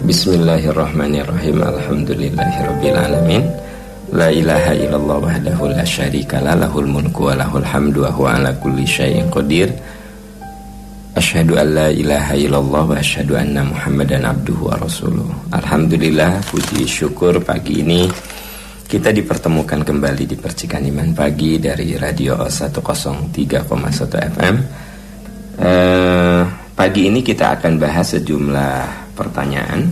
Bismillahirrahmanirrahim. Alhamdulillahirrabbilalamin. La ilaha illallah wahdahu la syarikalah, lahul mulku wa lahul hamdu wa huwa ala kulli syai'in qadir. Asyhadu an la ilaha illallah wa asyhadu anna Muhammadan abduhu wa rasuluh. Alhamdulillah, puji syukur pagi ini kita dipertemukan kembali di Percikan Iman Pagi dari Radio 103,1 FM. Pagi ini kita akan bahas sejumlah pertanyaan.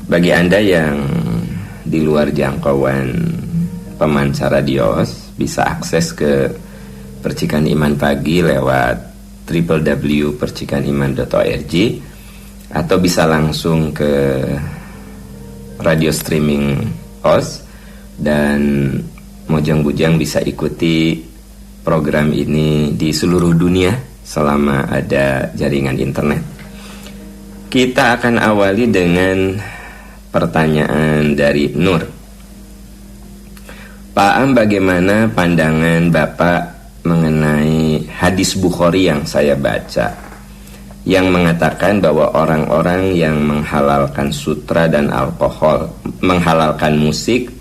Bagi Anda yang di luar jangkauan pemancar radios, bisa akses ke Percikan Iman Pagi lewat www.percikaniman.org atau bisa langsung ke radio streaming OS, dan mojang-bujang bisa ikuti program ini di seluruh dunia selama ada jaringan internet. Kita akan awali dengan pertanyaan dari Nur. Pak Am, bagaimana pandangan Bapak mengenai hadis Bukhari yang saya baca, yang mengatakan bahwa orang-orang yang menghalalkan sutra dan alkohol, menghalalkan musik,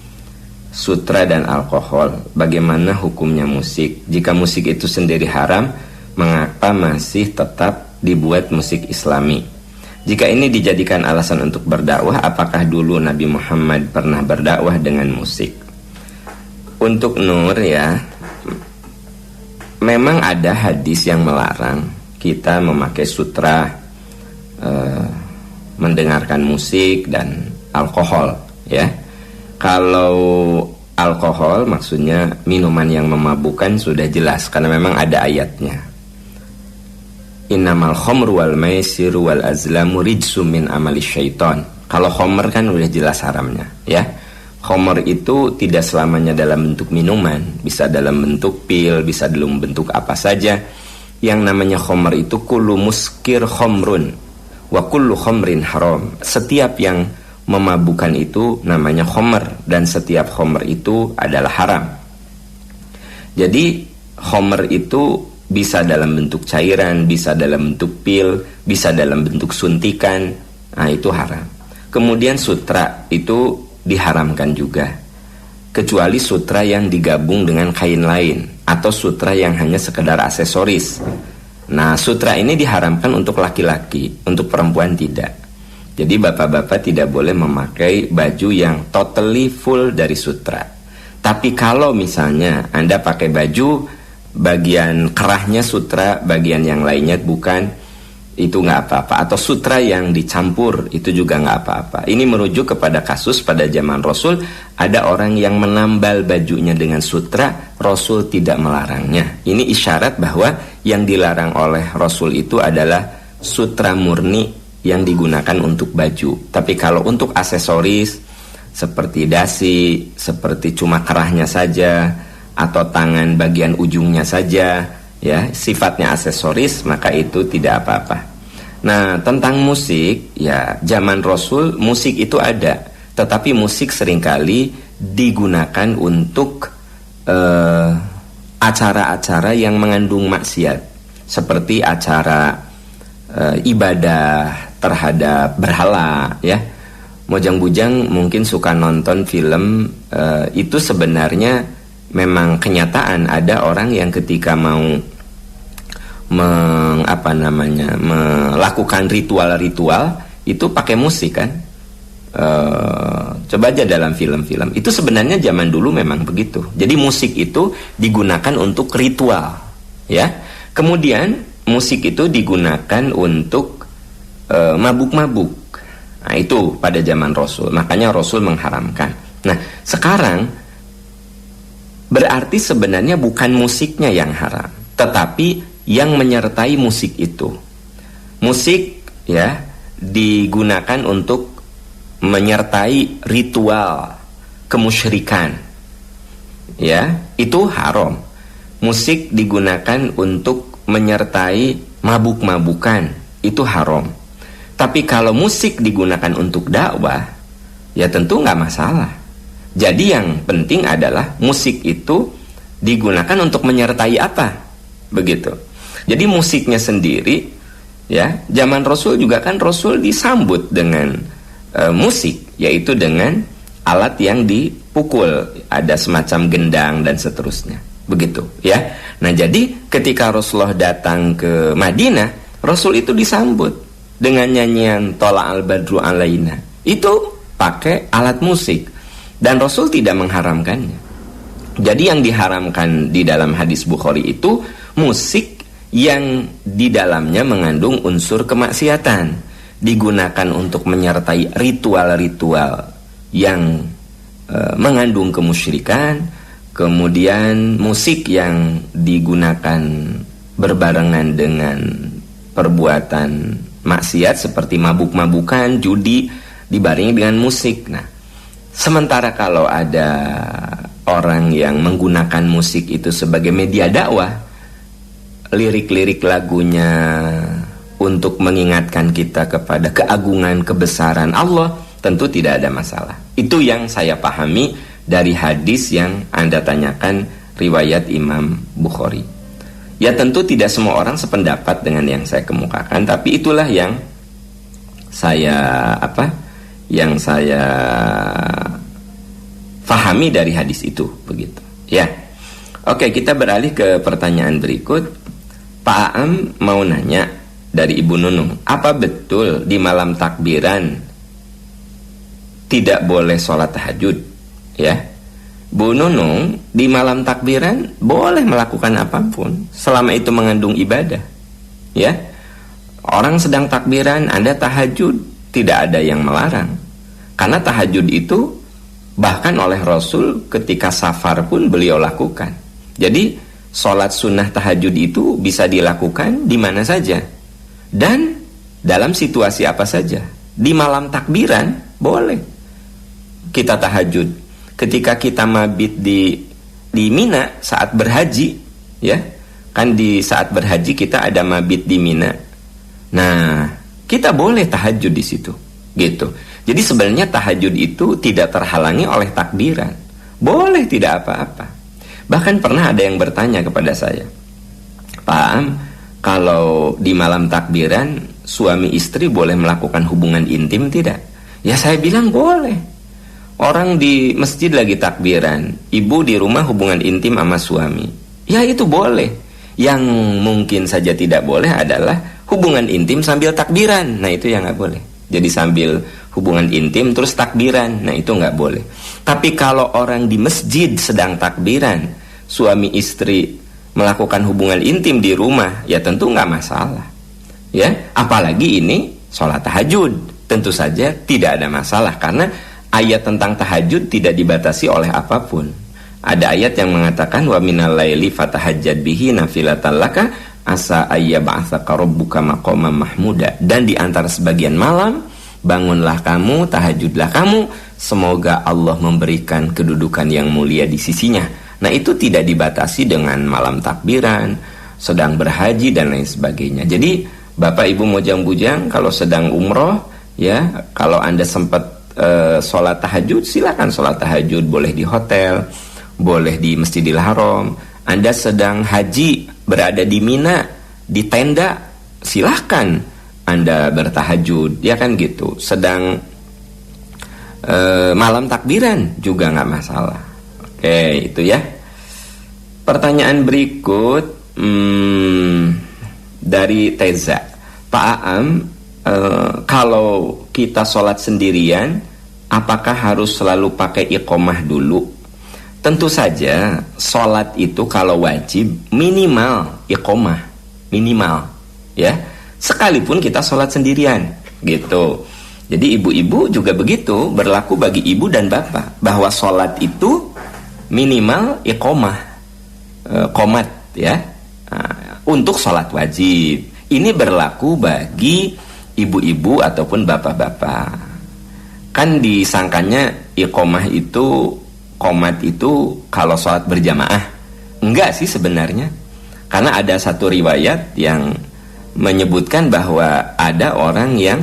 sutra dan alkohol, bagaimana hukumnya musik? Jika musik itu sendiri haram, mengapa masih tetap dibuat musik Islami? Jika ini dijadikan alasan untuk berdakwah, apakah dulu Nabi Muhammad pernah berdakwah dengan musik? Untuk Nur ya, memang ada hadis yang melarang kita memakai sutra, mendengarkan musik dan alkohol ya. Kalau alkohol maksudnya minuman yang memabukkan sudah jelas karena memang ada ayatnya. Innamal khamru wal maisiru wal azlamu rijsum min amali syaiton. Kalau khamr kan udah jelas haramnya ya. Khamr itu tidak selamanya dalam bentuk minuman, bisa dalam bentuk pil, bisa dalam bentuk apa saja. Yang namanya khamr itu kullu muskir khamrun wa kullu khamrin haram. Setiap yang memabukkan itu namanya khamr, dan setiap khamr itu adalah haram. Jadi khamr itu bisa dalam bentuk cairan, bisa dalam bentuk pil, bisa dalam bentuk suntikan. Nah, itu haram. Kemudian sutra itu diharamkan juga, kecuali sutra yang digabung dengan kain lain atau sutra yang hanya sekedar aksesoris. Nah, sutra ini diharamkan untuk laki-laki, untuk perempuan tidak. Jadi bapak-bapak tidak boleh memakai baju yang totally full dari sutra. Tapi kalau misalnya Anda pakai baju bagian kerahnya sutra, bagian yang lainnya bukan, itu nggak apa-apa. Atau sutra yang dicampur, itu juga nggak apa-apa. Ini merujuk kepada kasus pada zaman Rasul, ada orang yang menambal bajunya dengan sutra, Rasul tidak melarangnya. Ini isyarat bahwa yang dilarang oleh Rasul itu adalah sutra murni yang digunakan untuk baju. Tapi kalau untuk aksesoris seperti dasi, seperti cuma kerahnya saja, atau tangan bagian ujungnya saja ya, sifatnya aksesoris, maka itu tidak apa-apa. Nah, tentang musik ya, zaman Rasul musik itu ada, tetapi musik seringkali digunakan untuk acara-acara yang mengandung maksiat, seperti acara ibadah terhadap berhala ya. Mojang-bujang mungkin suka nonton film, itu sebenarnya memang kenyataan ada orang yang ketika mau melakukan ritual-ritual itu pakai musik kan. Coba aja dalam film-film itu sebenarnya zaman dulu memang begitu. Jadi musik itu digunakan untuk ritual ya. Kemudian musik itu digunakan untuk mabuk-mabuk. Nah, itu pada zaman Rasul, makanya Rasul mengharamkan. Nah, sekarang berarti sebenarnya bukan musiknya yang haram, tetapi yang menyertai musik itu. Musik ya digunakan untuk menyertai ritual kemusyrikan. Ya, itu haram. Musik digunakan untuk menyertai mabuk-mabukan, itu haram. Tapi kalau musik digunakan untuk dakwah, ya tentu nggak masalah. Jadi yang penting adalah musik itu digunakan untuk menyertai apa, begitu. Jadi musiknya sendiri, ya, zaman Rasul juga kan Rasul disambut dengan musik, yaitu dengan alat yang dipukul, ada semacam gendang dan seterusnya, begitu ya. Nah, jadi ketika Rasulullah datang ke Madinah, Rasul itu disambut dengan nyanyian Tola al-Badru alaina, itu pakai alat musik, dan Rasul tidak mengharamkannya. Jadi yang diharamkan di dalam hadis Bukhari itu musik yang di dalamnya mengandung unsur kemaksiatan, digunakan untuk menyertai ritual-ritual yang mengandung kemusyrikan, kemudian musik yang digunakan berbarengan dengan perbuatan maksiat seperti mabuk-mabukan, judi, dibarengi dengan musik. Nah, sementara kalau ada orang yang menggunakan musik itu sebagai media dakwah, lirik-lirik lagunya untuk mengingatkan kita kepada keagungan, kebesaran Allah, tentu tidak ada masalah. Itu yang saya pahami dari hadis yang Anda tanyakan, riwayat Imam Bukhari. Ya, tentu tidak semua orang sependapat dengan yang saya kemukakan, tapi itulah yang saya pahami dari hadis itu, begitu. Ya. Oke, kita beralih ke pertanyaan berikut. Pak Aam mau nanya dari Ibu Nunung, apa betul di malam takbiran tidak boleh sholat tahajud? Ya, Bu Nunung, di malam takbiran boleh melakukan apapun selama itu mengandung ibadah. Ya, orang sedang takbiran, Anda tahajud, tidak ada yang melarang. Karena tahajud itu bahkan oleh Rasul ketika safar pun beliau lakukan. Jadi sholat sunnah tahajud itu bisa dilakukan di mana saja dan dalam situasi apa saja. Di malam takbiran boleh kita tahajud. Ketika kita mabit di Mina saat berhaji, ya kan, di saat berhaji kita ada mabit di Mina. Nah, kita boleh tahajud di situ, gitu. Jadi sebenarnya tahajud itu tidak terhalangi oleh takbiran, boleh, tidak apa-apa. Bahkan pernah ada yang bertanya kepada saya, Pak Am, kalau di malam takbiran suami istri boleh melakukan hubungan intim tidak? Ya, saya bilang boleh. Orang di masjid lagi takbiran, ibu di rumah hubungan intim sama suami, ya itu boleh. Yang mungkin saja tidak boleh adalah hubungan intim sambil takbiran. Nah, itu yang nggak boleh. Jadi sambil hubungan intim terus takbiran, nah itu nggak boleh. Tapi kalau orang di masjid sedang takbiran, suami istri melakukan hubungan intim di rumah, ya tentu nggak masalah. Ya, apalagi ini sholat tahajud, tentu saja tidak ada masalah karena ayat tentang tahajud tidak dibatasi oleh apapun. Ada ayat yang mengatakan wa minal laili fatahajjad bihi nafilatan laka asa ayyab'atsaka rabbuka maqaman mahmuda. Dan di antara sebagian malam bangunlah kamu, tahajudlah kamu, semoga Allah memberikan kedudukan yang mulia di sisinya. Nah, itu tidak dibatasi dengan malam takbiran, sedang berhaji dan lain sebagainya. Jadi Bapak Ibu mojang-bujang kalau sedang umroh, ya, kalau Anda sempat sholat tahajud, silakan sholat tahajud, boleh di hotel, boleh di Masjidil Haram. Anda sedang haji, berada di Mina, di tenda, silahkan Anda bertahajud, ya kan gitu. Sedang malam takbiran juga nggak masalah. Oke, itu ya. Pertanyaan berikut dari Teza, Pak Aam, kalau kita sholat sendirian, apakah harus selalu pakai iqomah dulu? Tentu saja sholat itu kalau wajib minimal iqomah, minimal, ya. Sekalipun kita sholat sendirian, gitu. Jadi ibu-ibu juga begitu, berlaku bagi ibu dan bapak, bahwa sholat itu minimal iqomah, qomat, ya, untuk sholat wajib. Ini berlaku bagi ibu-ibu ataupun bapak-bapak. Kan disangkanya iqomah itu, qomat itu kalau sholat berjamaah. Enggak sih sebenarnya. Karena ada satu riwayat yang menyebutkan bahwa ada orang yang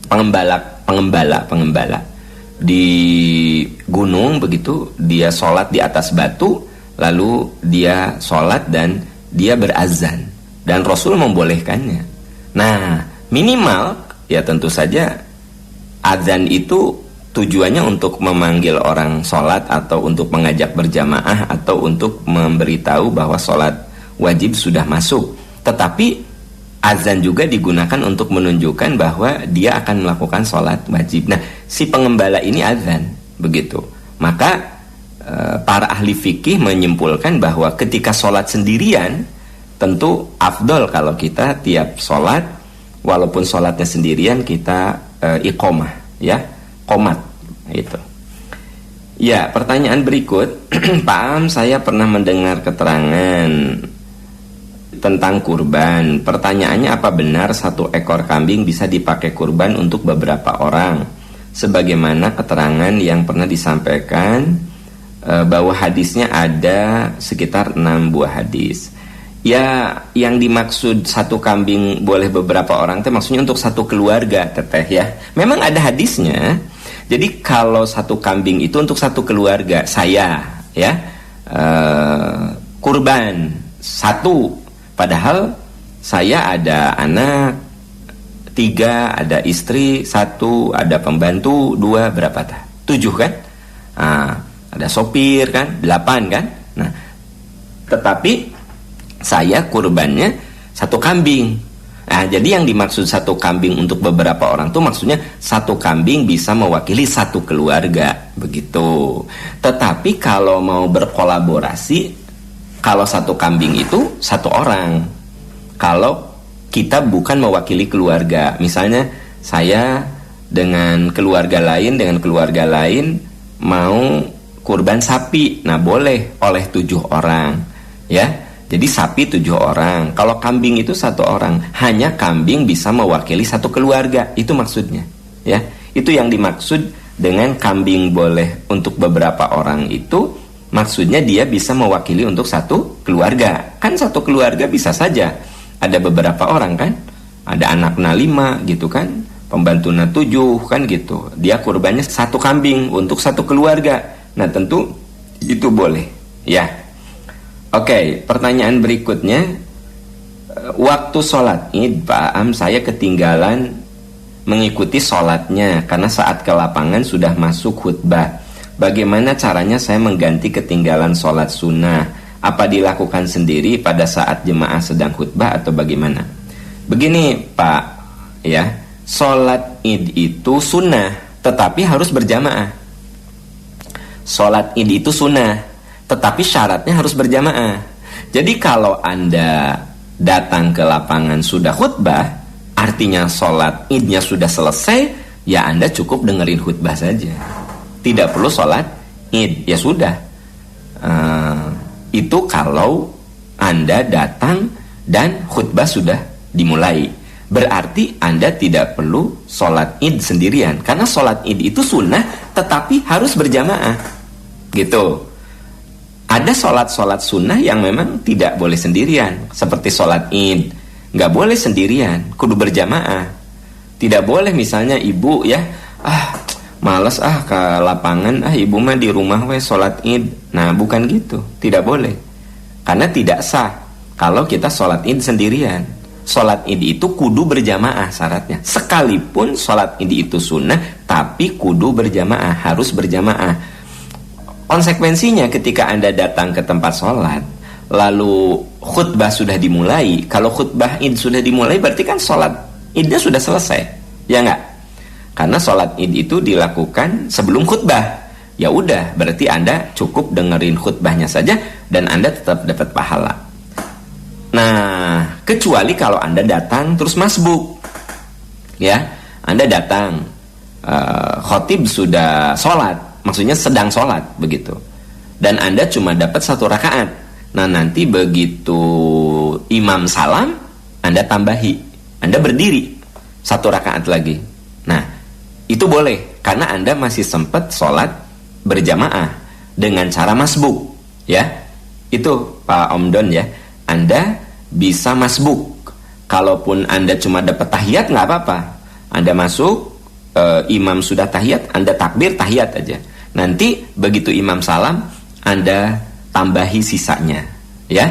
pengembala di gunung begitu, dia sholat di atas batu, lalu dia sholat dan dia berazan, dan Rasul membolehkannya. Nah, minimal ya tentu saja Adzan itu tujuannya untuk memanggil orang sholat atau untuk mengajak berjamaah atau untuk memberitahu bahwa sholat wajib sudah masuk. Tetapi azan juga digunakan untuk menunjukkan bahwa dia akan melakukan sholat wajib. Nah, si pengembala ini azan, begitu. Maka para ahli fikih menyimpulkan bahwa ketika sholat sendirian, tentu afdol kalau kita tiap sholat, walaupun sholatnya sendirian, kita iqomah, ya, qomat, itu. Ya, pertanyaan berikut. Pak Am, saya pernah mendengar keterangan tentang kurban. Pertanyaannya, apa benar 1 ekor kambing bisa dipakai kurban untuk beberapa orang? Sebagaimana keterangan yang pernah disampaikan bahwa hadisnya ada sekitar 6 buah hadis. Ya, yang dimaksud 1 kambing boleh beberapa orang itu maksudnya untuk 1 keluarga, teteh, ya. Memang ada hadisnya. Jadi kalau 1 kambing itu untuk 1 keluarga, saya, ya, kurban 1. Padahal saya ada anak 3, ada istri 1, ada pembantu 2, berapa tah? 7 kan? Nah, ada sopir kan? 8 kan? Nah, tetapi saya kurbannya 1 kambing. Nah, jadi yang dimaksud 1 kambing untuk beberapa orang tuh maksudnya 1 kambing bisa mewakili 1 keluarga, begitu. Tetapi kalau mau berkolaborasi, kalau 1 kambing itu 1 orang. Kalau kita bukan mewakili keluarga, misalnya saya dengan keluarga lain mau kurban sapi, nah boleh oleh 7 orang, ya. Jadi sapi 7 orang. Kalau kambing itu 1 orang. Hanya kambing bisa mewakili 1 keluarga. Itu maksudnya, ya. Itu yang dimaksud dengan kambing boleh untuk beberapa orang itu. Maksudnya dia bisa mewakili untuk 1 keluarga. Kan 1 keluarga bisa saja ada beberapa orang kan. Ada anaknya 5 gitu kan. Pembantunya 7 kan gitu. Dia kurbannya 1 kambing untuk 1 keluarga. Nah, tentu itu boleh, ya. Oke, pertanyaan berikutnya, waktu sholat Id, Pak Am, saya ketinggalan mengikuti sholatnya karena saat ke lapangan sudah masuk khutbah. Bagaimana caranya saya mengganti ketinggalan sholat sunnah? Apa dilakukan sendiri pada saat jemaah sedang khutbah atau bagaimana? Begini, Pak, ya, sholat Id itu sunnah, tetapi harus berjamaah. Sholat Id itu sunnah, tetapi syaratnya harus berjamaah. Jadi kalau Anda datang ke lapangan sudah khutbah, artinya sholat Idnya sudah selesai, ya Anda cukup dengerin khutbah saja. Tidak perlu sholat Id, ya sudah. Itu kalau Anda datang dan khutbah sudah dimulai. Berarti Anda tidak perlu sholat Id sendirian, karena sholat Id itu sunnah, tetapi harus berjamaah, gitu. Ada sholat-sholat sunnah yang memang tidak boleh sendirian, seperti sholat Id, nggak boleh sendirian, kudu berjamaah. Tidak boleh misalnya ibu, ya, males ke lapangan, ibu mah di rumah sholat Id. Nah, bukan gitu, tidak boleh, karena tidak sah kalau kita sholat Id sendirian. Sholat Id itu kudu berjamaah syaratnya. Sekalipun sholat Id itu sunnah, tapi kudu berjamaah, harus berjamaah. Konsekuensinya ketika Anda datang ke tempat sholat, lalu khutbah sudah dimulai. Kalau khutbah Id sudah dimulai, berarti kan sholat Idnya sudah selesai, ya enggak? Karena sholat Id itu dilakukan sebelum khutbah. Ya udah, berarti Anda cukup dengerin khutbahnya saja dan Anda tetap dapat pahala. Nah, kecuali kalau Anda datang terus masbuk, ya, Anda datang, khotib sudah sholat, maksudnya sedang sholat, begitu, dan Anda cuma dapat 1 rakaat. Nah, nanti begitu imam salam, Anda tambahi, Anda berdiri 1 rakaat lagi. Nah, itu boleh, karena Anda masih sempat sholat berjamaah dengan cara masbuk, ya. Itu Pak Omdon, ya, Anda bisa masbuk. Kalaupun Anda cuma dapat tahiyat, nggak apa-apa. Anda masuk, imam sudah tahiyat, Anda takbir tahiyat aja. Nanti begitu imam salam, Anda tambahi sisanya, ya.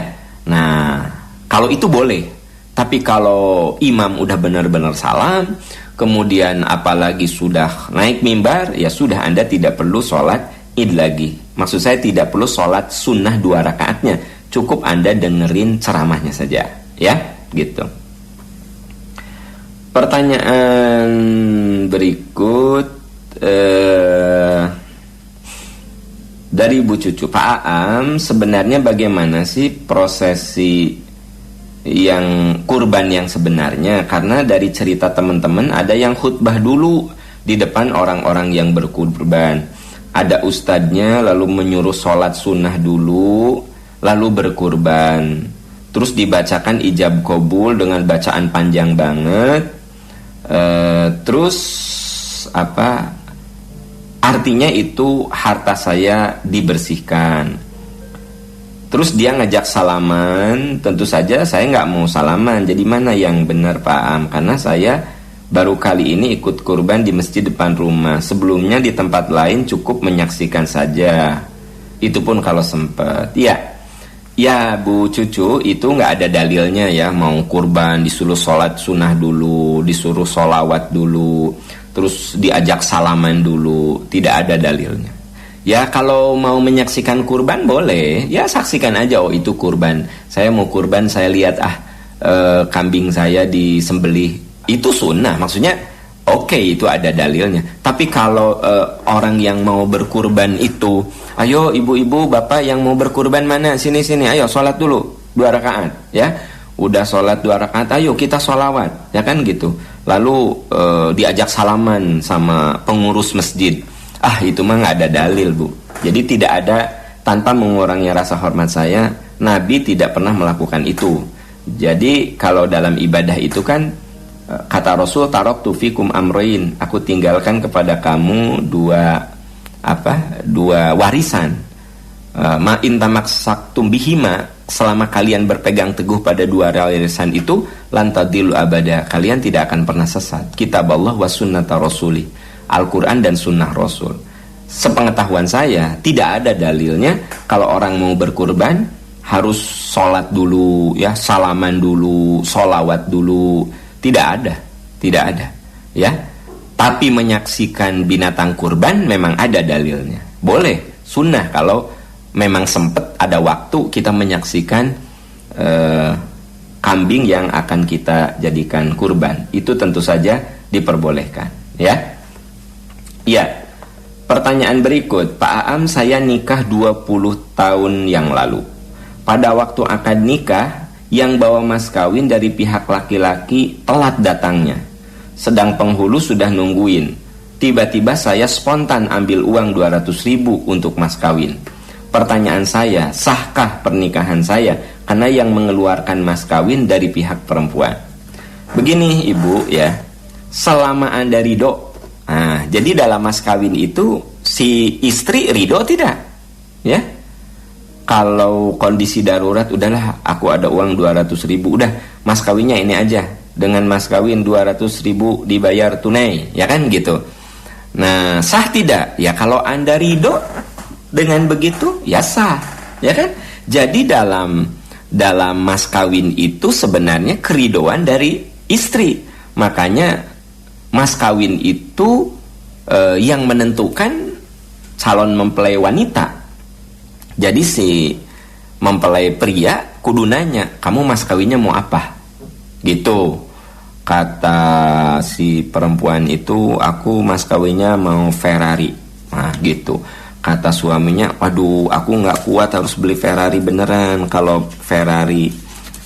Nah, kalau itu boleh. Tapi kalau imam udah benar-benar salam, kemudian apalagi sudah naik mimbar, ya sudah, Anda tidak perlu sholat id lagi. Maksud saya tidak perlu sholat sunnah 2 rakaatnya, cukup Anda dengerin ceramahnya saja, ya, gitu. Pertanyaan berikut dari Bu Cucu. Pak Aam, sebenarnya bagaimana sih prosesi yang kurban yang sebenarnya? Karena dari cerita teman-teman ada yang khutbah dulu di depan orang-orang yang berkurban, ada ustadznya lalu menyuruh sholat sunnah dulu lalu berkurban, terus dibacakan ijab qabul dengan bacaan panjang banget. Terus apa artinya itu harta saya dibersihkan. Terus dia ngajak salaman, tentu saja saya nggak mau salaman. Jadi mana yang benar Pak Am? Karena saya baru kali ini ikut kurban di masjid depan rumah. Sebelumnya di tempat lain cukup menyaksikan saja. Itu pun kalau sempat. Ya Bu Cucu, itu nggak ada dalilnya ya. Mau kurban disuruh sholat sunnah dulu, disuruh sholawat dulu, terus diajak salaman dulu. Tidak ada dalilnya. Ya kalau mau menyaksikan kurban boleh, ya saksikan aja, oh itu kurban, saya mau kurban, saya lihat kambing saya disembelih, itu sunnah, maksudnya oke, itu ada dalilnya. Tapi kalau orang yang mau berkurban itu, ayo ibu-ibu bapak yang mau berkurban mana, sini ayo sholat dulu 2 rakaat, ya udah sholat 2 rakaat, ayo kita sholawat, ya kan gitu. Lalu diajak salaman sama pengurus masjid. Itu mah nggak ada dalil Bu. Jadi tidak ada, tanpa mengurangi rasa hormat saya, Nabi tidak pernah melakukan itu. Jadi kalau dalam ibadah itu kan kata Rasul, taraktu fikum amrain, aku tinggalkan kepada kamu dua warisan. Ma in tamassaktum bihima, selama kalian berpegang teguh pada 2 warisan itu, lan tadillu abada, kalian tidak akan pernah sesat. Kitab Allah wa sunnata rasuli, Al-Quran dan sunnah Rasul. Sepengetahuan saya tidak ada dalilnya kalau orang mau berkurban harus sholat dulu, ya salaman dulu, sholawat dulu. Tidak ada ya. Tapi menyaksikan binatang kurban memang ada dalilnya. Boleh, sunnah kalau memang sempat ada waktu kita menyaksikan kambing yang akan kita jadikan kurban. Itu tentu saja diperbolehkan, ya. Ya, pertanyaan berikut. Pak Aam, saya nikah 20 tahun yang lalu. Pada waktu akad nikah, yang bawa mas kawin dari pihak laki-laki telat datangnya, sedang penghulu sudah nungguin. Tiba-tiba saya spontan ambil uang 200.000 untuk mas kawin. Pertanyaan saya, sahkah pernikahan saya karena yang mengeluarkan mas kawin dari pihak perempuan? Begini Ibu ya, selama Anda ridho. Jadi dalam mas kawin itu si istri ridho tidak? Ya. Kalau kondisi darurat, udahlah aku ada uang 200.000, udah mas kawinnya ini aja. Dengan mas kawin 200.000 dibayar tunai, ya kan gitu. Nah, sah tidak? Ya kalau Anda ridho dengan begitu, ya sah, ya kan? Jadi dalam mas kawin itu sebenarnya keridoan dari istri. Makanya mas kawin itu yang menentukan calon mempelai wanita. Jadi si mempelai pria kudu nanya, kamu mas kawinnya mau apa? Gitu. Kata si perempuan itu, aku mas kawinnya mau Ferrari. Nah gitu. Kata suaminya, waduh aku gak kuat harus beli Ferrari beneran. Kalau Ferrari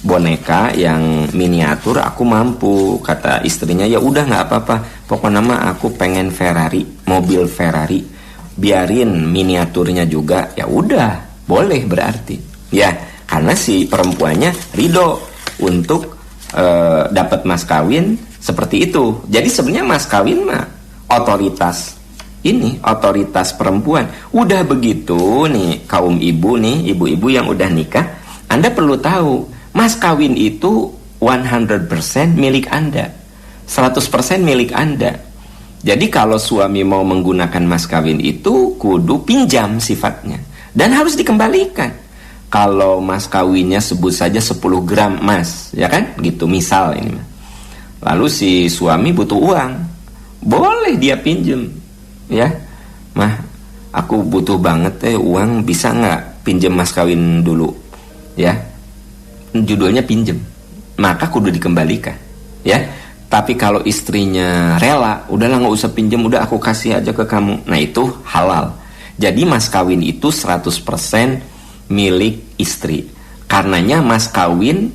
boneka yang miniatur aku mampu. Kata istrinya, ya udah nggak apa-apa, pokoknya mah aku pengen Ferrari, mobil Ferrari, biarin miniaturnya juga. Ya udah boleh berarti ya, karena si perempuannya ridho untuk dapat mas kawin seperti itu. Jadi sebenarnya mas kawin mah otoritas perempuan. Udah begitu nih kaum ibu nih, ibu-ibu yang udah nikah, Anda perlu tahu mas kawin itu 100% milik Anda, 100% milik Anda. Jadi kalau suami mau menggunakan mas kawin itu kudu pinjam sifatnya dan harus dikembalikan. Kalau mas kawinnya sebut saja 10 gram emas, ya kan? Gitu misal ini. Lalu si suami butuh uang, boleh dia pinjem, ya, mah, aku butuh banget uang, bisa nggak pinjem mas kawin dulu, ya, judulnya pinjem, maka kudu dikembalikan, ya. Tapi kalau istrinya rela, udahlah nggak usah pinjem, udah aku kasih aja ke kamu, nah itu halal. Jadi mas kawin itu 100% milik istri. Karenanya mas kawin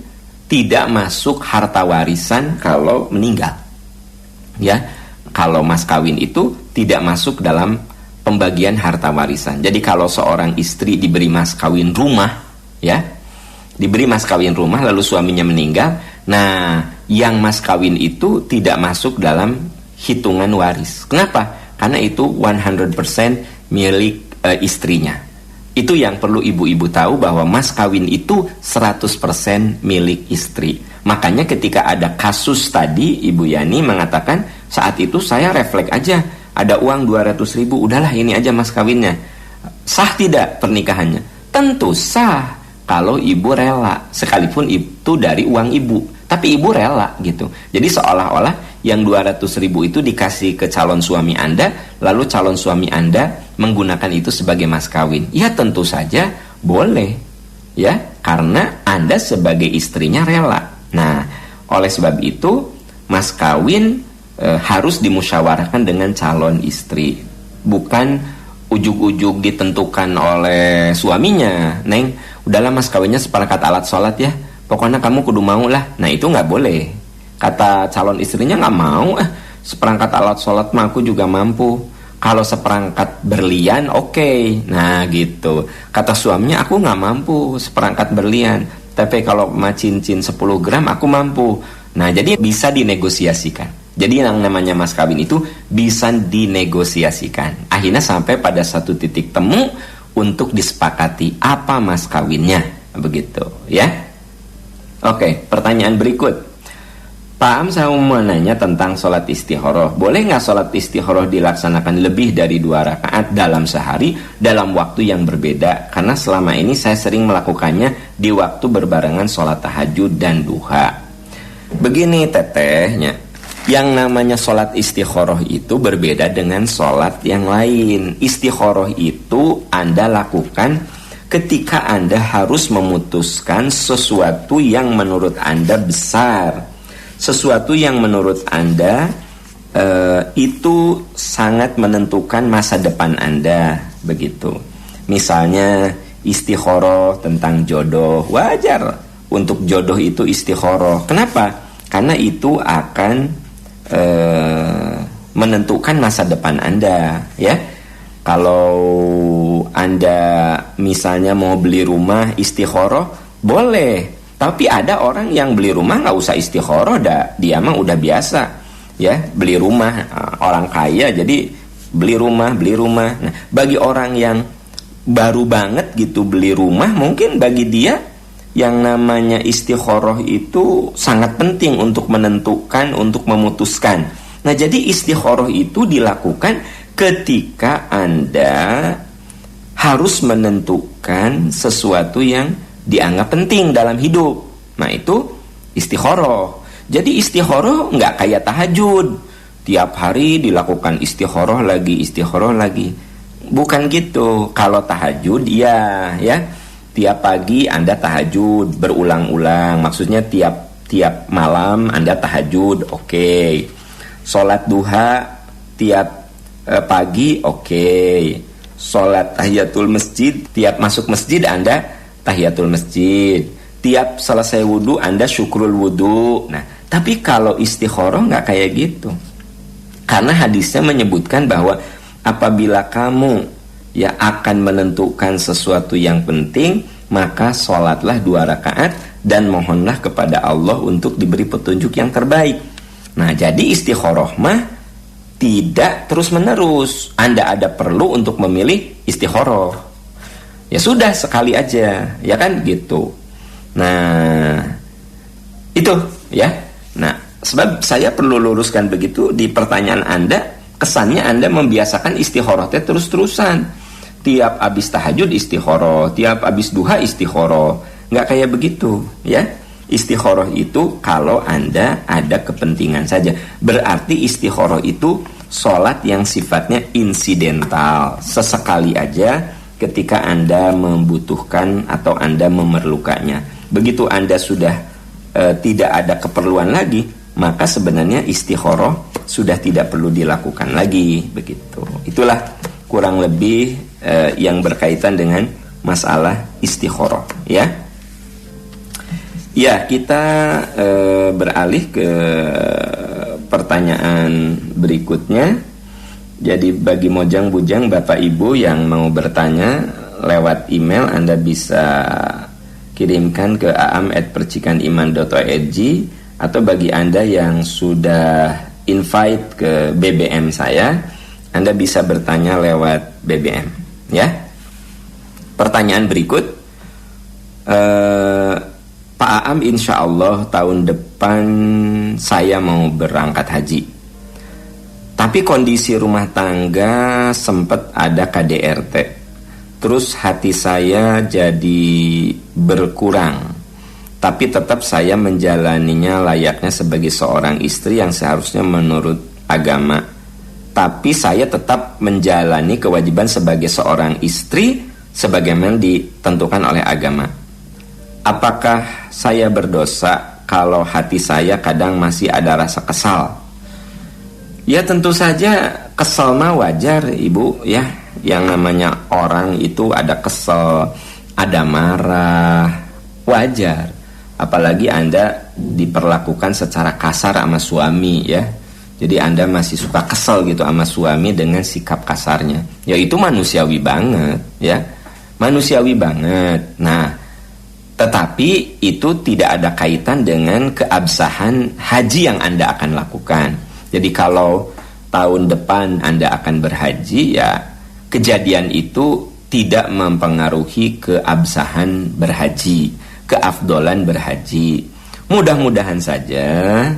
tidak masuk harta warisan kalau meninggal, ya. Kalau mas kawin itu tidak masuk dalam pembagian harta warisan. Jadi kalau seorang istri diberi mas kawin rumah, ya, diberi mas kawin rumah lalu suaminya meninggal, nah yang mas kawin itu tidak masuk dalam hitungan waris. Kenapa? Karena itu 100% milik istrinya. Itu yang perlu ibu-ibu tahu, bahwa mas kawin itu 100% milik istri. Makanya ketika ada kasus tadi, Ibu Yani mengatakan, saat itu saya refleks aja, ada uang 200.000, udahlah ini aja mas kawinnya. Sah tidak pernikahannya? Tentu sah kalau ibu rela, sekalipun itu dari uang ibu, tapi ibu rela gitu. Jadi seolah-olah yang 200.000 itu dikasih ke calon suami Anda, lalu calon suami Anda menggunakan itu sebagai mas kawin. Ya tentu saja boleh, ya, karena Anda sebagai istrinya rela. Nah, oleh sebab itu mas kawin harus dimusyawarahkan dengan calon istri, bukan ujug-ujug ditentukan oleh suaminya. Neng, udahlah mas kawinnya seperangkat alat sholat ya, pokoknya kamu kudu mau lah. Nah itu nggak boleh. Kata calon istrinya nggak mau, seperangkat alat sholat mah aku juga mampu. Kalau seperangkat berlian oke. Nah gitu. Kata suaminya, aku nggak mampu seperangkat berlian, tapi kalau mah cincin 10 gram aku mampu. Nah jadi bisa dinegosiasikan. Jadi yang namanya mas kawin itu bisa dinegosiasikan. Akhirnya sampai pada satu titik temu untuk disepakati apa mas kawinnya, begitu ya. Oke, pertanyaan berikut. Pak Am, saya mau nanya tentang sholat istikharah. Boleh nggak sholat istikharah dilaksanakan lebih dari 2 rakaat dalam sehari dalam waktu yang berbeda? Karena selama ini saya sering melakukannya di waktu berbarengan sholat tahajud dan duha. Begini tetehnya, yang namanya sholat istikharah itu berbeda dengan sholat yang lain. Istikharah itu Anda lakukan ketika Anda harus memutuskan sesuatu yang menurut Anda besar, sesuatu yang menurut Anda itu sangat menentukan masa depan Anda, begitu. Misalnya istikharah tentang jodoh, wajar untuk jodoh itu istikharah. Kenapa? Karena itu akan menentukan masa depan Anda, ya. Kalau Anda misalnya mau beli rumah istikharah, boleh. Tapi ada orang yang beli rumah nggak usah istikharah, dia mah udah biasa, ya, beli rumah, orang kaya jadi beli rumah. Nah, bagi orang yang baru banget gitu beli rumah, mungkin bagi dia yang namanya istikharah itu sangat penting untuk menentukan, untuk memutuskan. Nah, jadi istikharah itu dilakukan ketika Anda harus menentukan sesuatu yang dianggap penting dalam hidup. Nah itu istikharah. Jadi istikharah nggak kayak tahajud, tiap hari dilakukan istikharah lagi. Bukan gitu. Kalau tahajud ya, tiap pagi Anda tahajud berulang-ulang. Maksudnya tiap malam Anda tahajud, oke. Sholat duha tiap pagi, oke. Sholat tahiyatul masjid, tiap masuk masjid Anda tahiyatul masjid, tiap selesai wudhu Anda syukrul wudhu. Nah, tapi kalau istikharah nggak kayak gitu, karena hadisnya menyebutkan bahwa apabila kamu ya akan menentukan sesuatu yang penting, maka sholatlah 2 rakaat dan mohonlah kepada Allah untuk diberi petunjuk yang terbaik. Nah, jadi istikharah mah tidak terus menerus. Anda ada perlu untuk memilih istikharah, ya sudah sekali aja, ya kan gitu. Nah itu ya. Nah sebab saya perlu luruskan begitu di pertanyaan Anda, kesannya Anda membiasakan istikharah terus-terusan, tiap abis tahajud istikharah, tiap abis duha istikharah. Nggak kayak begitu ya. Istikharah itu kalau Anda ada kepentingan saja. Berarti istikharah itu sholat yang sifatnya insidental, sesekali aja ketika Anda membutuhkan atau Anda memerlukannya. Begitu Anda sudah tidak ada keperluan lagi, maka sebenarnya istikharah sudah tidak perlu dilakukan lagi, begitu. Itulah kurang lebih yang berkaitan dengan masalah istikharah, ya. Ya, kita beralih ke pertanyaan berikutnya. Jadi bagi mojang bujang Bapak Ibu yang mau bertanya lewat email, Anda bisa kirimkan ke aam@percikaniman.org, atau bagi Anda yang sudah invite ke BBM saya, Anda bisa bertanya lewat BBM, ya. Pertanyaan berikut, Pak Aam, insya Allah tahun depan saya mau berangkat haji, tapi kondisi rumah tangga sempat ada KDRT, terus hati saya jadi berkurang, tapi tetap saya menjalaninya layaknya sebagai seorang istri yang seharusnya menurut agama. Tapi saya tetap menjalani kewajiban sebagai seorang istri sebagaimana ditentukan oleh agama. Apakah saya berdosa kalau hati saya kadang masih ada rasa kesal? Ya tentu saja kesal mah wajar, Ibu, ya. Yang namanya orang itu ada kesel, ada marah, wajar. Apalagi Anda diperlakukan secara kasar sama suami, ya. Jadi Anda masih suka kesel gitu sama suami dengan sikap kasarnya. Ya itu manusiawi banget, ya. Manusiawi banget. Nah, tetapi itu tidak ada kaitan dengan keabsahan haji yang Anda akan lakukan. Jadi kalau tahun depan Anda akan berhaji, ya kejadian itu tidak mempengaruhi keabsahan berhaji, keafdolan berhaji. Mudah-mudahan saja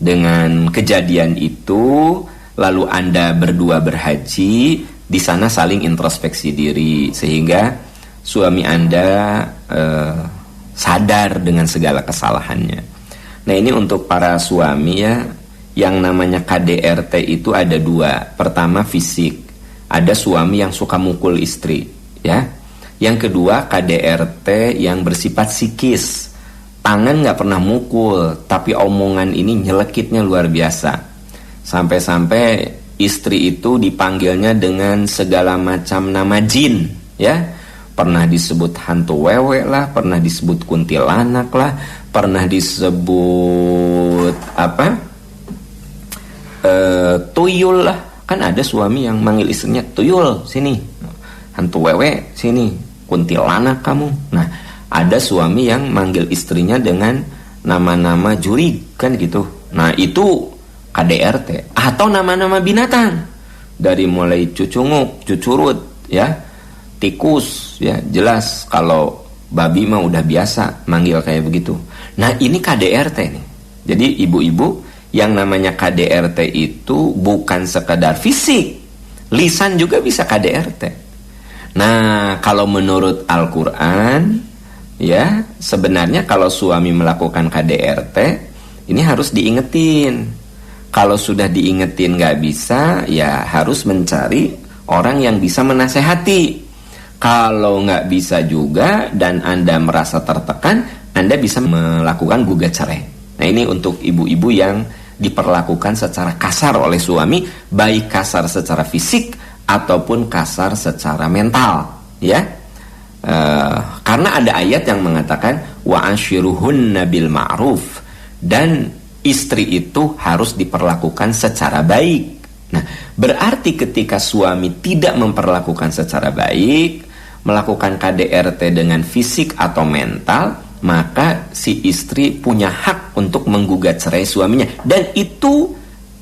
dengan kejadian itu lalu Anda berdua berhaji, di sana saling introspeksi diri sehingga suami Anda sadar dengan segala kesalahannya. Nah, ini untuk para suami, ya. Yang namanya KDRT itu ada dua. Pertama fisik, ada suami yang suka mukul istri, ya. Yang kedua KDRT yang bersifat psikis, tangan nggak pernah mukul, tapi omongan ini nyelekitnya luar biasa. Sampai-sampai istri itu dipanggilnya dengan segala macam nama jin, ya. Pernah disebut hantu wewe lah, pernah disebut kuntilanak lah, pernah disebut tuyul lah. Kan ada suami yang manggil istrinya tuyul sini, hantu wewe sini, kuntilanak kamu. Nah, ada suami yang manggil istrinya dengan nama-nama jurig, kan gitu. Nah, itu KDRT. Atau nama-nama binatang, dari mulai cucunguk, cucurut, ya, tikus, ya, jelas kalau babi mah udah biasa manggil kayak begitu. Nah, ini KDRT nih. Jadi ibu-ibu, yang namanya KDRT itu bukan sekedar fisik, lisan juga bisa KDRT. Nah, kalau menurut Al-Quran, ya, sebenarnya kalau suami melakukan KDRT, ini harus diingetin. Kalau sudah diingetin gak bisa, ya harus mencari orang yang bisa menasehati. Kalau nggak bisa juga dan Anda merasa tertekan, Anda bisa melakukan gugat cerai. Nah, ini untuk ibu-ibu yang diperlakukan secara kasar oleh suami, baik kasar secara fisik ataupun kasar secara mental, ya. Karena ada ayat yang mengatakan wa ashiruhunna bil ma'ruf, dan istri itu harus diperlakukan secara baik. Nah, berarti ketika suami tidak memperlakukan secara baik, melakukan KDRT dengan fisik atau mental, maka si istri punya hak untuk menggugat cerai suaminya, dan itu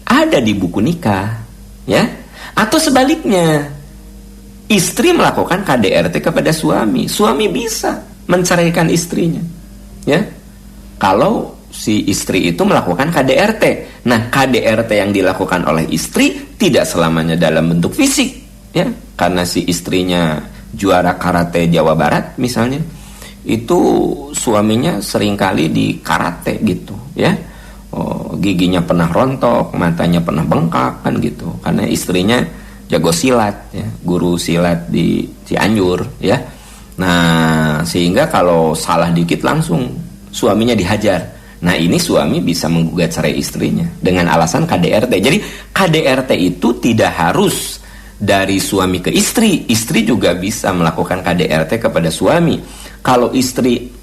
ada di buku nikah, ya. Atau sebaliknya, istri melakukan KDRT kepada suami, suami bisa menceraikan istrinya, ya. Kalau si istri itu melakukan KDRT. Nah, KDRT yang dilakukan oleh istri tidak selamanya dalam bentuk fisik, ya. Karena si istrinya juara karate Jawa Barat misalnya, itu suaminya seringkali di karate gitu ya. Giginya pernah rontok, matanya pernah bengkak kan gitu, karena istrinya jago silat ya, guru silat di Cianjur ya. Nah, sehingga kalau salah dikit langsung suaminya dihajar. Nah, ini suami bisa menggugat cerai istrinya dengan alasan KDRT. Jadi KDRT itu tidak harus dari suami ke istri. Istri juga bisa melakukan KDRT kepada suami. Kalau istri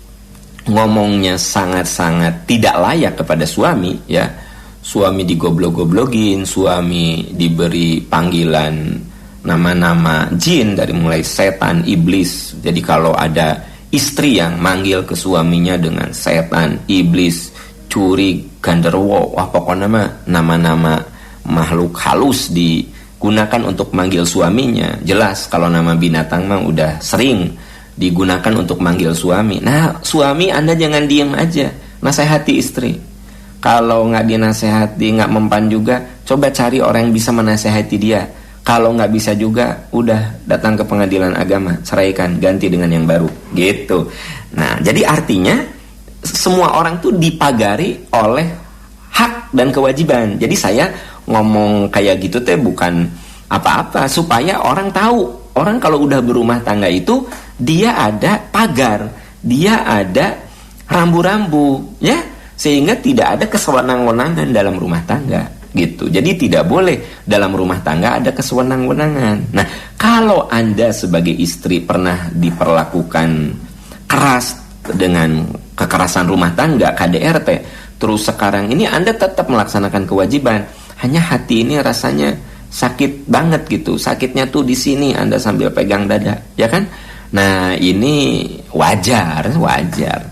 ngomongnya sangat-sangat tidak layak kepada suami ya, suami digoblok-goblogin, suami diberi panggilan nama-nama jin dari mulai setan, iblis. Jadi kalau ada istri yang manggil ke suaminya dengan setan, iblis, curi, ganderwo, wah pokoknya nama-nama makhluk halus digunakan untuk manggil suaminya. Jelas kalau nama binatang mah udah sering digunakan untuk manggil suami. Nah, suami Anda jangan diem aja, nasihati istri. Kalau nggak dinasehati, nggak mempan juga, coba cari orang yang bisa menasehati dia. Kalau nggak bisa juga, udah datang ke pengadilan agama, ceraikan, ganti dengan yang baru, gitu. Nah, jadi artinya semua orang tuh dipagari oleh hak dan kewajiban. Jadi saya ngomong kayak gitu teh bukan apa-apa, supaya orang tahu. Orang kalau udah berumah tangga itu dia ada pagar, dia ada rambu-rambu, ya, sehingga tidak ada kesewenang-wenangan dalam rumah tangga, gitu. Jadi tidak boleh dalam rumah tangga ada kesewenang-wenangan. Nah, kalau Anda sebagai istri pernah diperlakukan keras dengan kekerasan rumah tangga, KDRT, terus sekarang ini Anda tetap melaksanakan kewajiban, hanya hati ini rasanya sakit banget gitu, sakitnya tuh di sini, Anda sambil pegang dada, ya kan? Nah, ini wajar,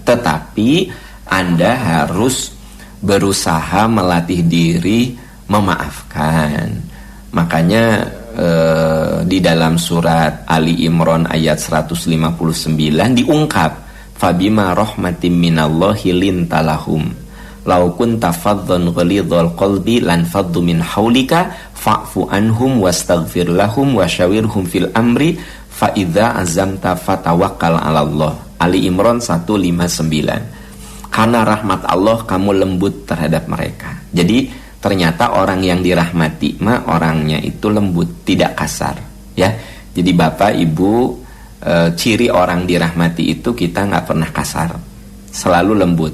tetapi Anda harus berusaha melatih diri memaafkan. Makanya di dalam surat Ali Imran ayat 159 diungkap, fabima rahmatim minallahi lintalahum law kunta faddan ghalidhal qalbi lan faddu min haulika fa'fu anhum wastaghfir lahum wasyawirhum fil amri fa idza azamta fatawakkal 'alallah. Ali Imran 159. Karena rahmat Allah kamu lembut terhadap mereka. Jadi ternyata orang yang dirahmati mah orangnya itu lembut, tidak kasar, ya. Jadi Bapak Ibu, ciri orang dirahmati itu kita nggak pernah kasar, selalu lembut.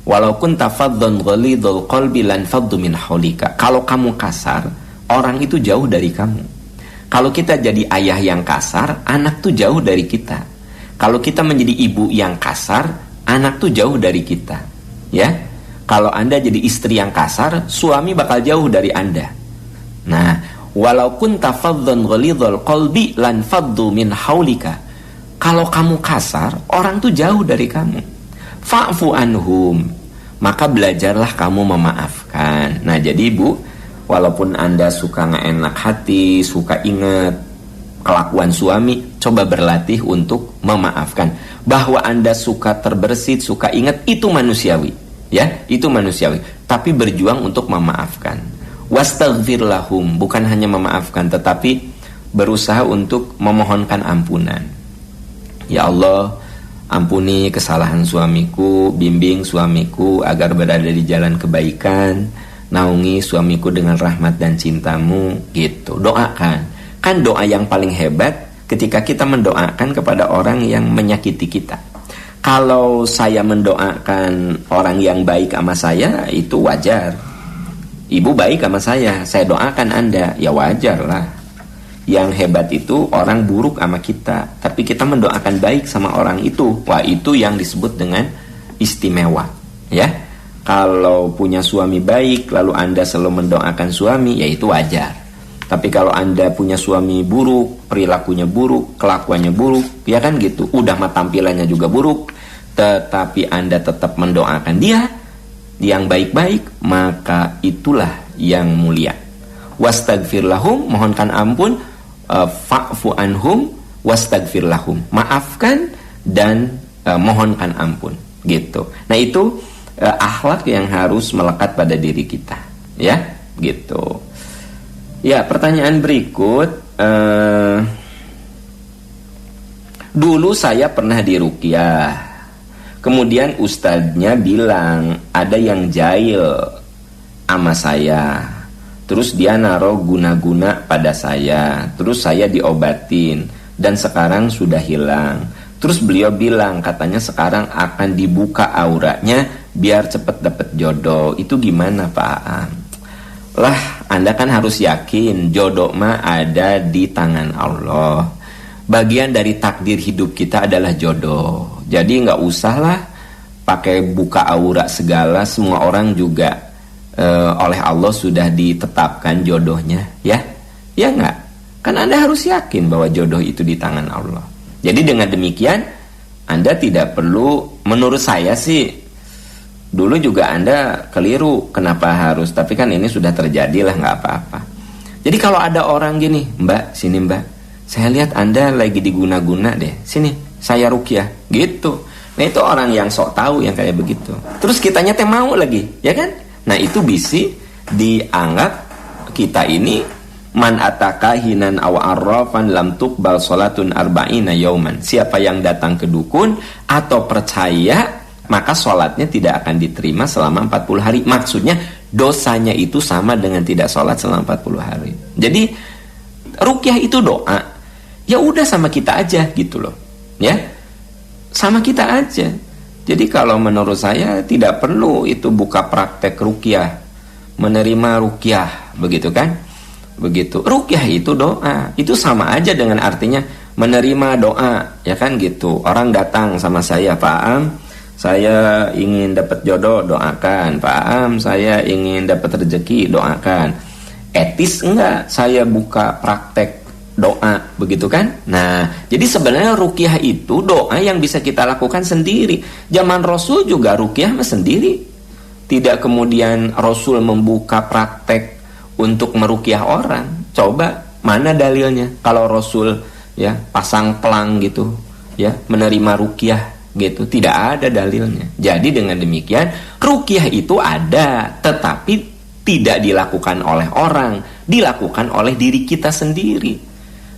Walaupun tafadzun ghalidul qalbi lan faddu min haulika. Kalau kamu kasar, orang itu jauh dari kamu. Kalau kita jadi ayah yang kasar, anak tuh jauh dari kita. Kalau kita menjadi ibu yang kasar, anak tuh jauh dari kita, ya. Kalau Anda jadi istri yang kasar, suami bakal jauh dari Anda. Nah, walaupun tafadzun ghalidul qalbi lan faddu min haulika. Kalau kamu kasar, orang tuh jauh dari kamu. Fa'fu anhum, maka belajarlah kamu memaafkan. Nah, jadi Ibu, walaupun Anda suka nggak enak hati, suka ingat kelakuan suami, coba berlatih untuk memaafkan. Bahwa Anda suka terbersit, suka ingat, itu manusiawi, ya, itu manusiawi. Tapi berjuang untuk memaafkan. Wastaghfir lahum, bukan hanya memaafkan, tetapi berusaha untuk memohonkan ampunan. Ya Allah, ampuni kesalahan suamiku, bimbing suamiku agar berada di jalan kebaikan, naungi suamiku dengan rahmat dan cintamu, gitu. Doakan. Kan doa yang paling hebat ketika kita mendoakan kepada orang yang menyakiti kita. Kalau saya mendoakan orang yang baik sama saya, itu wajar. Ibu baik sama saya doakan Anda, ya wajar lah. Yang hebat itu orang buruk sama kita, tapi kita mendoakan baik sama orang itu. Wah, itu yang disebut dengan istimewa, ya. Kalau punya suami baik lalu Anda selalu mendoakan suami, ya itu wajar. Tapi kalau Anda punya suami buruk, perilakunya buruk, kelakuannya buruk, ya kan gitu, udah mah tampilannya juga buruk, tetapi Anda tetap mendoakan dia yang baik-baik, maka itulah yang mulia. Wastaghfir lahum, mohonkan ampun, fa'fu anhum wastaghfir lahum, maafkan dan mohonkan ampun, gitu. Nah, itu akhlak yang harus melekat pada diri kita, ya, gitu. Ya, pertanyaan berikut, Dulu saya pernah diruqyah. Kemudian ustadznya bilang ada yang jahil sama saya. Terus dia naruh guna-guna pada saya. Terus saya diobatin dan sekarang sudah hilang. Terus beliau bilang katanya sekarang akan dibuka auratnya biar cepet dapet jodoh. Itu gimana Pak Aam? Lah, Anda kan harus yakin jodoh mah ada di tangan Allah. Bagian dari takdir hidup kita adalah jodoh. Jadi nggak usah lah pakai buka aurat segala. Semua orang juga oleh Allah sudah ditetapkan jodohnya, ya nggak? Kan Anda harus yakin bahwa jodoh itu di tangan Allah. Jadi dengan demikian Anda tidak perlu, menurut saya sih dulu juga Anda keliru, kenapa harus, tapi kan ini sudah terjadi lah, nggak apa-apa. Jadi kalau ada orang gini, Mbak, sini Mbak, saya lihat Anda lagi diguna-guna deh, sini saya ruqyah, gitu. Nah itu orang yang sok tahu yang kayak begitu. Terus kitanya teh mau lagi, ya kan? Nah itu bisi dianggap kita ini man ataka hinan aw arrafan lam tuqbal salatun arba'ina yauman. Siapa yang datang ke dukun atau percaya, maka sholatnya tidak akan diterima selama 40 hari. Maksudnya dosanya itu sama dengan tidak sholat selama 40 hari. Jadi ruqyah itu doa. Ya udah sama kita aja gitu loh. Ya. Sama kita aja. Jadi kalau menurut saya tidak perlu itu buka praktek ruqyah, menerima ruqyah, begitu kan? Begitu. Ruqyah itu doa. Itu sama aja dengan artinya menerima doa, ya kan gitu. Orang datang sama saya, Pak Am, saya ingin dapat jodoh, doakan. Pak Am, saya ingin dapat rezeki, doakan. Etis enggak saya buka praktek doa, begitu kan? Nah, jadi sebenarnya ruqyah itu doa yang bisa kita lakukan sendiri. Zaman Rasul juga ruqyah sendiri. Tidak kemudian Rasul membuka praktek untuk meruqyah orang. Coba mana dalilnya? Kalau Rasul ya pasang pelang gitu, ya menerima ruqyah gitu, tidak ada dalilnya. Jadi dengan demikian ruqyah itu ada, tetapi tidak dilakukan oleh orang, dilakukan oleh diri kita sendiri.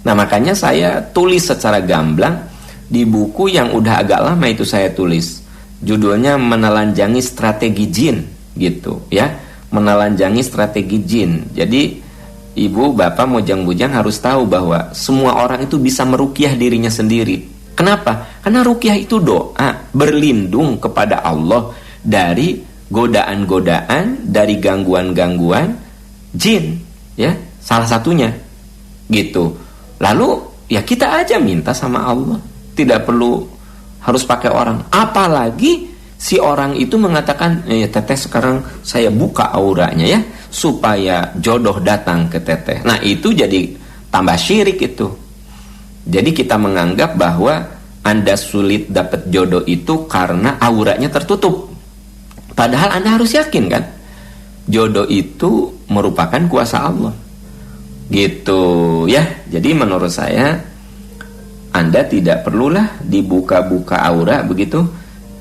Nah makanya saya tulis secara gamblang di buku yang udah agak lama itu saya tulis. Judulnya Menelanjangi Strategi Jin gitu ya. Menelanjangi strategi jin. Jadi ibu, bapak, mojang-bujang harus tahu bahwa semua orang itu bisa meruqyah dirinya sendiri. Kenapa? Karena ruqyah itu doa, berlindung kepada Allah dari godaan-godaan, dari gangguan-gangguan jin, ya, salah satunya gitu. Lalu ya kita aja minta sama Allah, tidak perlu harus pakai orang. Apalagi si orang itu mengatakan, teteh sekarang saya buka auratnya ya, supaya jodoh datang ke teteh. Nah itu jadi tambah syirik itu. Jadi kita menganggap bahwa Anda sulit dapat jodoh itu karena auratnya tertutup. Padahal Anda harus yakin kan, jodoh itu merupakan kuasa Allah. Gitu ya. Jadi menurut saya Anda tidak perlulah dibuka-buka aurat begitu.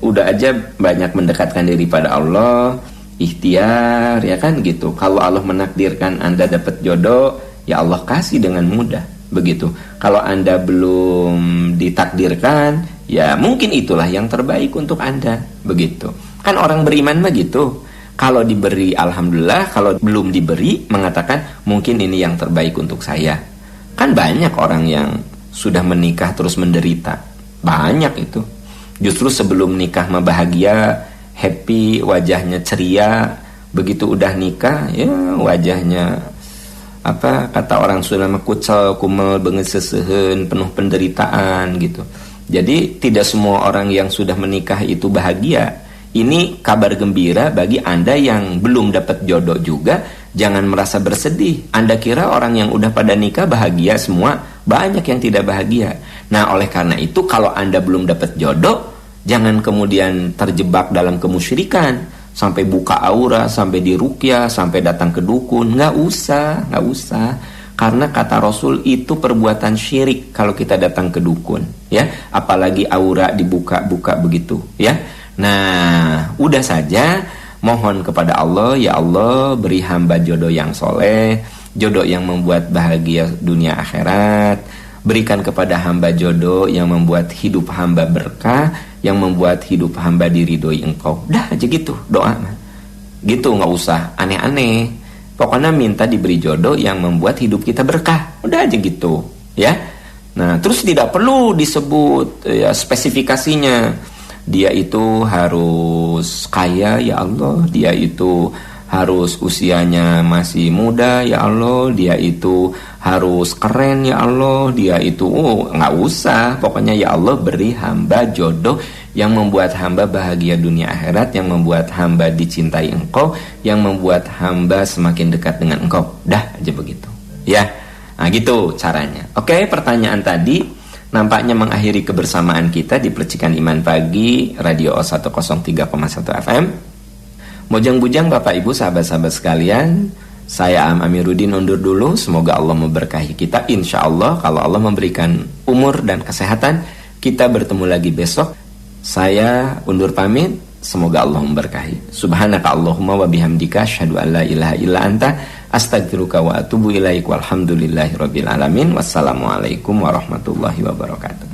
Udah aja banyak mendekatkan diri pada Allah, ikhtiar ya kan gitu. Kalau Allah menakdirkan Anda dapat jodoh, ya Allah kasih dengan mudah begitu. Kalau Anda belum ditakdirkan, ya mungkin itulah yang terbaik untuk Anda begitu. Kan orang beriman mah gitu. Kalau diberi alhamdulillah, kalau belum diberi mengatakan mungkin ini yang terbaik untuk saya. Kan banyak orang yang sudah menikah terus menderita. Banyak itu. Justru sebelum nikah mah bahagia, happy, wajahnya ceria. Begitu udah nikah, ya wajahnya apa kata orang Sunda mah kucel, kumel, beungeut seseuheun, penuh penderitaan gitu. Jadi tidak semua orang yang sudah menikah itu bahagia. Ini kabar gembira bagi Anda yang belum dapat jodoh juga. Jangan merasa bersedih. Anda kira orang yang udah pada nikah bahagia semua? Banyak yang tidak bahagia. Nah oleh karena itu kalau Anda belum dapat jodoh, jangan kemudian terjebak dalam kemusyrikan. Sampai buka aura, sampai diruqyah, sampai datang ke dukun. Nggak usah. Karena kata Rasul itu perbuatan syirik kalau kita datang ke dukun, ya. Apalagi aura dibuka-buka begitu, ya. Nah, udah saja mohon kepada Allah, ya Allah beri hamba jodoh yang soleh, jodoh yang membuat bahagia dunia akhirat, Berikan kepada hamba jodoh yang membuat hidup hamba berkah, yang membuat hidup hamba diridhoi Engkau. Dah aja gitu doa. Gitu, nggak usah aneh-aneh. Pokoknya minta diberi jodoh yang membuat hidup kita berkah. Udah aja gitu, ya. Nah, terus tidak perlu disebut ya spesifikasinya. Dia itu harus kaya, ya Allah. Dia itu harus usianya masih muda, ya Allah. Dia itu harus keren, ya Allah. Dia itu nggak usah. Pokoknya ya Allah, beri hamba jodoh yang membuat hamba bahagia dunia akhirat, yang membuat hamba dicintai Engkau, yang membuat hamba semakin dekat dengan Engkau. Dah aja begitu, ya. Nah gitu caranya. Oke, pertanyaan tadi nampaknya mengakhiri kebersamaan kita di Percikan Iman Pagi Radio 103,1 FM. Mojang-bujang Bapak Ibu sahabat-sahabat sekalian, saya Am Amiruddin undur dulu. Semoga Allah memberkahi kita. Insya Allah kalau Allah memberikan umur dan kesehatan, kita bertemu lagi besok. Saya undur pamit. Semoga Allah memberkahi. Subhanaka Allahumma wa bihamdika asyhadu an la ilaha illa anta astaghfiruka wa atubu ilaik. Walhamdulillahi rabbil alamin. Wassalamualaikum warahmatullahi wabarakatuh.